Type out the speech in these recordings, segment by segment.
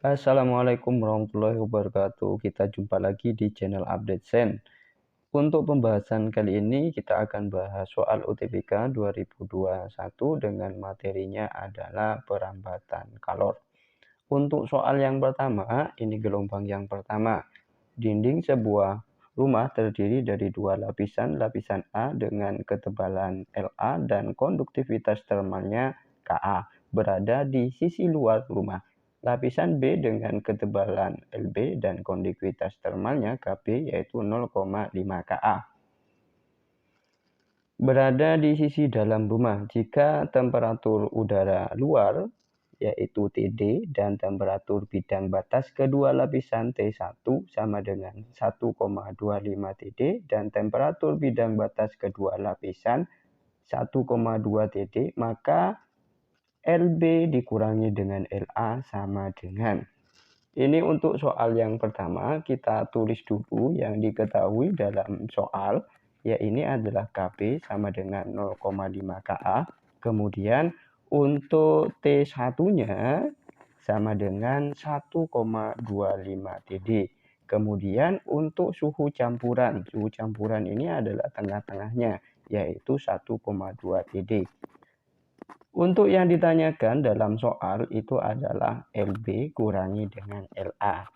Assalamualaikum warahmatullahi wabarakatuh. Kita jumpa lagi di channel Update Sen. Untuk pembahasan kali ini kita akan bahas soal UTBK 2021 dengan materinya adalah perambatan kalor. Untuk soal yang pertama, ini gelombang yang pertama. Dinding sebuah rumah terdiri dari dua lapisan, lapisan A dengan ketebalan La dan konduktivitas termalnya Ka berada di sisi luar rumah. Lapisan B dengan ketebalan Lb dan konduktivitas termalnya Kb yaitu 0,5 Ka. Berada di sisi dalam rumah jika temperatur udara luar yaitu Td dan temperatur bidang batas kedua lapisan T1 sama dengan 1,25 Td dan temperatur bidang batas kedua lapisan 1,2 Td, maka Lb dikurangi dengan La sama dengan. Ini untuk soal yang pertama, kita tulis dulu yang diketahui dalam soal, ya ini adalah Kb sama dengan 0,5 Ka. Kemudian untuk T1-nya sama dengan 1,25 Td. Kemudian untuk suhu campuran ini adalah tengah-tengahnya, yaitu 1,2 Td. Untuk yang ditanyakan dalam soal itu adalah Lb kurangi dengan La.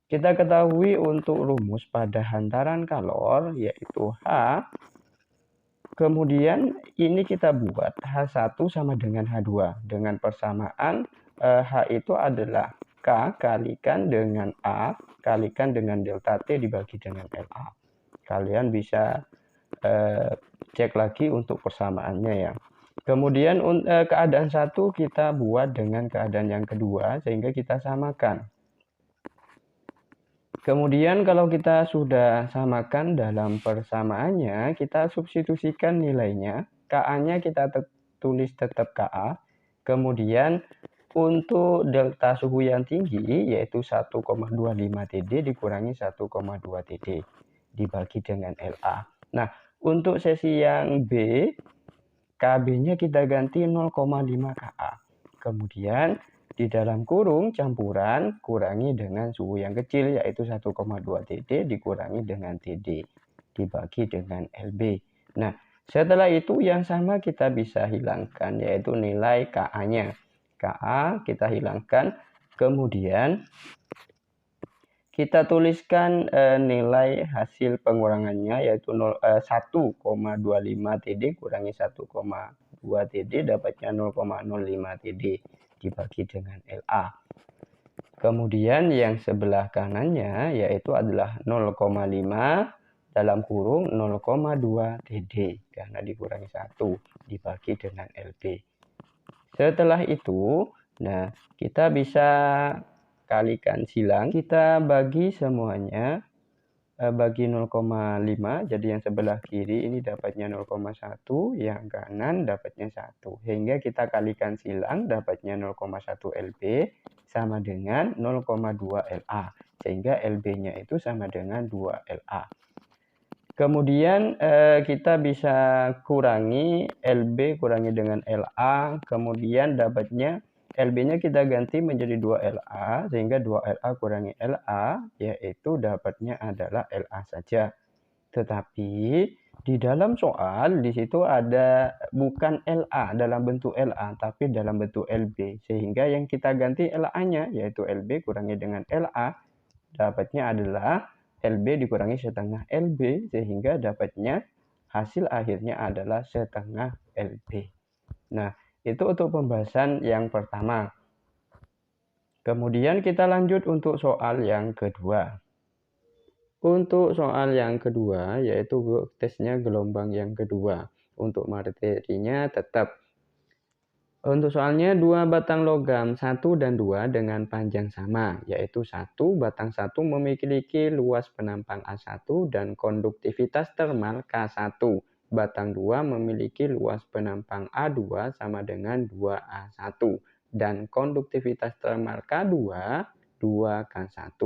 Kita ketahui untuk rumus pada hantaran kalor yaitu H. Kemudian ini kita buat H1 sama dengan H2 dengan persamaan H itu adalah K kalikan dengan A kalikan dengan delta T dibagi dengan La. Kalian bisa cek lagi untuk persamaannya ya. Kemudian keadaan satu kita buat dengan keadaan yang kedua sehingga kita samakan. Kemudian kalau kita sudah samakan dalam persamaannya, kita substitusikan nilainya. Ka-nya kita tulis tetap Ka. Kemudian untuk delta suhu yang tinggi yaitu 1,25 Td dikurangi 1,2 Td dibagi dengan La. Nah, untuk sesi yang B, Kb-nya kita ganti 0,5 Ka. Kemudian di dalam kurung campuran kurangi dengan suhu yang kecil yaitu 1,2 Td dikurangi dengan Td dibagi dengan Lb. Nah, setelah itu yang sama kita bisa hilangkan yaitu nilai Ka-nya. Ka kita hilangkan, kemudian kita tuliskan nilai hasil pengurangannya yaitu 1,25 Td kurangi 1,2 Td dapatnya 0,05 Td dibagi dengan La. Kemudian yang sebelah kanannya yaitu adalah 0,5 dalam kurung 0,2 Td karena dikurangi 1 dibagi dengan Lb. Setelah itu, nah kita bisa kalikan silang, kita bagi semuanya bagi 0,5, jadi yang sebelah kiri ini dapatnya 0,1, yang kanan dapatnya 1, hingga kita kalikan silang dapatnya 0,1 Lb sama dengan 0,2 La, sehingga Lb-nya itu sama dengan 2 La. Kemudian kita bisa kurangi Lb kurangi dengan La, kemudian dapatnya Lb-nya kita ganti menjadi 2La, sehingga 2La kurangi La, yaitu dapatnya adalah La saja. Tetapi di dalam soal, di situ ada bukan La dalam bentuk La, tapi dalam bentuk Lb. Sehingga yang kita ganti La-nya, yaitu Lb kurangi dengan La, dapatnya adalah Lb dikurangi setengah Lb, sehingga dapatnya hasil akhirnya adalah setengah Lb. Nah, itu untuk pembahasan yang pertama. Kemudian kita lanjut untuk soal yang kedua. Untuk soal yang kedua, yaitu tesnya gelombang yang kedua. Untuk materinya tetap. Untuk soalnya 2 batang logam 1 dan 2 dengan panjang sama, yaitu 1 batang 1 memiliki luas penampang A1 dan konduktivitas termal K1. Batang 2 memiliki luas penampang A2 sama dengan 2A1 dan konduktivitas termal K2 2K1.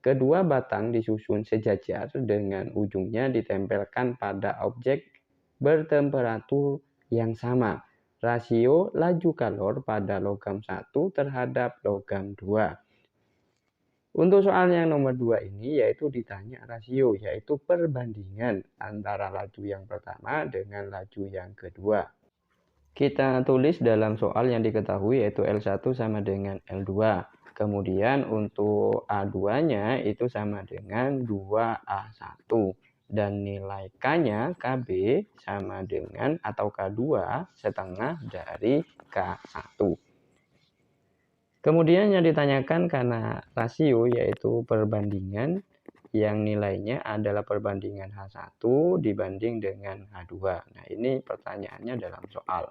Kedua batang disusun sejajar dengan ujungnya ditempelkan pada objek bertemperatur yang sama. Rasio laju kalor pada logam 1 terhadap logam 2. Untuk soal yang nomor 2 ini yaitu ditanya rasio, yaitu perbandingan antara laju yang pertama dengan laju yang kedua. Kita tulis dalam soal yang diketahui yaitu L1 sama dengan L2. Kemudian untuk A2-nya itu sama dengan 2A1. Dan nilai K-nya KB sama dengan atau K2 setengah dari K1. Kemudian yang ditanyakan karena rasio yaitu perbandingan yang nilainya adalah perbandingan H1 dibanding dengan H2. Nah, ini pertanyaannya dalam soal.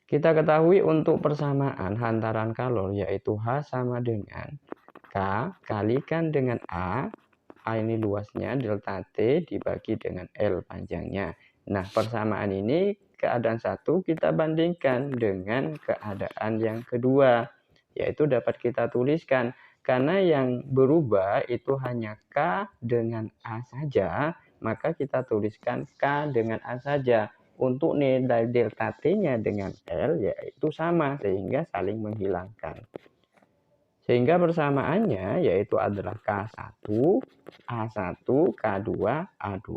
Kita ketahui untuk persamaan hantaran kalor yaitu H sama dengan K kalikan dengan A ini luasnya delta T dibagi dengan L panjangnya. Nah, persamaan ini keadaan satu kita bandingkan dengan keadaan yang kedua, yaitu dapat kita tuliskan. Karena yang berubah itu hanya K dengan A saja, maka kita tuliskan K dengan A saja. Untuk nilai delta T-nya dengan L yaitu sama, sehingga saling menghilangkan. Sehingga persamaannya yaitu adalah K1, A1, K2, A2.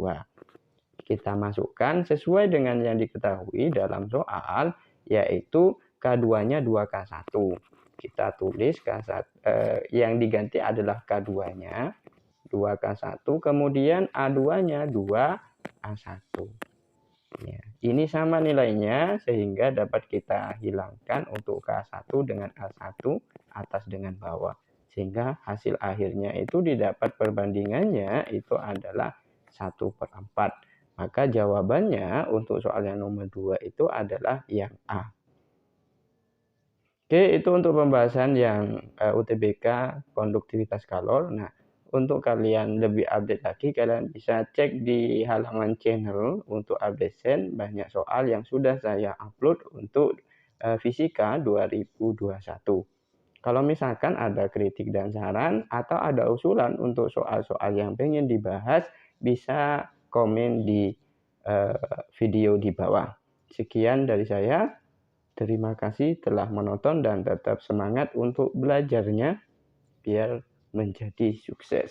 Kita masukkan sesuai dengan yang diketahui dalam soal, yaitu K2-nya 2K1. Kita tulis yang diganti adalah K2-nya 2K1, kemudian A2-nya 2A1. Ya, ini sama nilainya sehingga dapat kita hilangkan untuk K1 dengan A1 atas dengan bawah. Sehingga hasil akhirnya itu didapat perbandingannya itu adalah 1/4. Maka jawabannya untuk soal yang nomor 2 itu adalah yang A. Oke, itu untuk pembahasan yang UTBK konduktivitas kalor. Nah, untuk kalian lebih update lagi, kalian bisa cek di halaman channel untuk absen banyak soal yang sudah saya upload untuk fisika 2021. Kalau misalkan ada kritik dan saran atau ada usulan untuk soal-soal yang pengen dibahas, bisa komen di video di bawah. Sekian dari saya. Terima kasih telah menonton dan tetap semangat untuk belajarnya biar menjadi sukses.